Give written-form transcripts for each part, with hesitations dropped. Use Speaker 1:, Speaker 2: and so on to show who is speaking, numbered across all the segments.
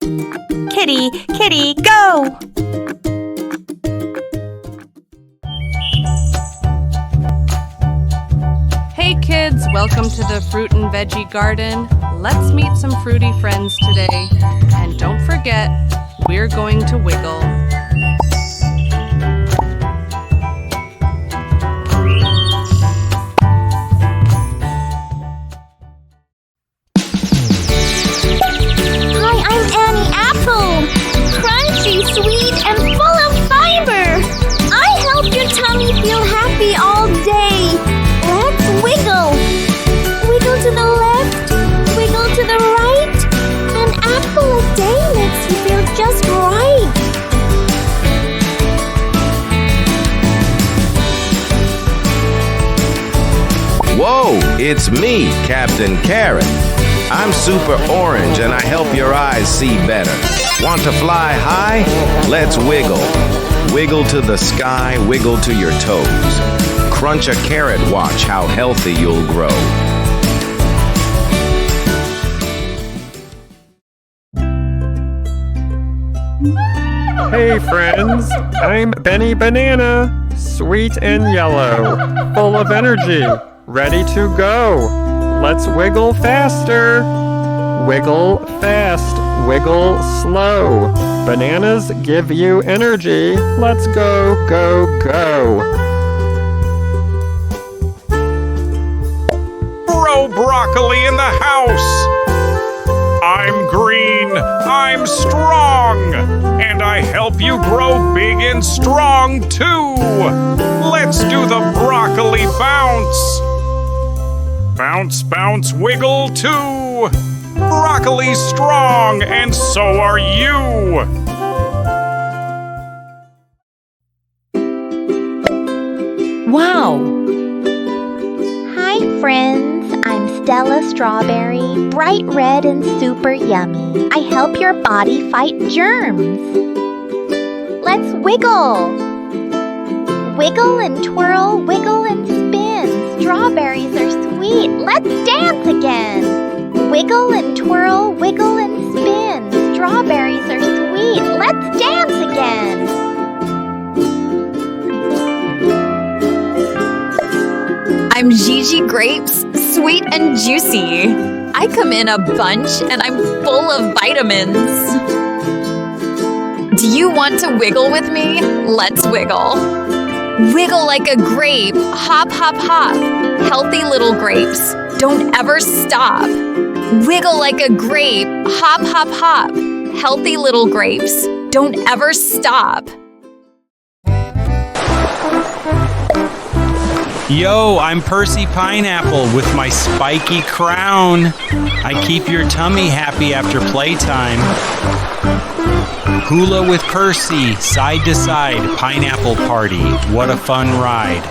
Speaker 1: Kitty, kitty, go!
Speaker 2: Hey kids, welcome to the Fruit and Veggie Garden. Let's meet some fruity friends today. And don't forget, we're going to wiggle.
Speaker 3: Sweet and full of fiber. I help your tummy feel happy all day. Let's wiggle. Wiggle to the left, wiggle to the right. An apple a day makes you feel just right.
Speaker 4: Whoa, it's me, Captain Carrot. I'm super orange and I help your eyes see better. Want to fly high? Let's wiggle. Wiggle to the sky, wiggle to your toes. Crunch a carrot, watch how healthy you'll grow.
Speaker 5: Hey friends, I'm Benny Banana, sweet and yellow, full of energy, ready to go. Let's wiggle faster. Wiggle fast, wiggle slow. Bananas give you energy. Let's go, go, go.
Speaker 6: Grow broccoli in the house. I'm green, I'm strong, and I help you grow big and strong too. Let's do the broccoli bounce. Bounce, bounce, wiggle too. Broccoli's strong, and so are you.
Speaker 1: Wow!
Speaker 3: Hi friends, I'm Stella Strawberry, bright red and super yummy. I help your body fight germs. Let's wiggle. Wiggle and twirl, wiggle and spin. Strawberries are sweet. Let's dance again. Wiggle and twirl, wiggle and spin. Strawberries are sweet. Let's dance again.
Speaker 7: I'm Gigi Grapes, sweet and juicy. I come in a bunch and I'm full of vitamins. Do you want to wiggle with me? Let's wiggle. Wiggle like a grape, hop, hop, hop. Healthy little grapes, don't ever stop. Wiggle like a grape, hop, hop, hop. Healthy little grapes, don't ever stop.
Speaker 8: Yo, I'm Percy Pineapple with my spiky crown. I keep your tummy happy after playtime. Hula with Percy, side to side, pineapple party. What a fun ride.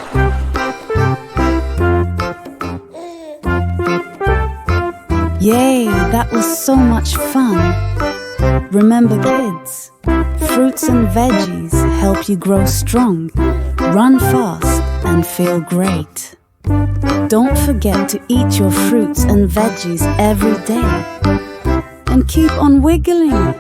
Speaker 9: Yay, that was so much fun. Remember kids, fruits and veggies help you grow strong, run fast and feel great. Don't forget to eat your fruits and veggies every day. And keep on wiggling.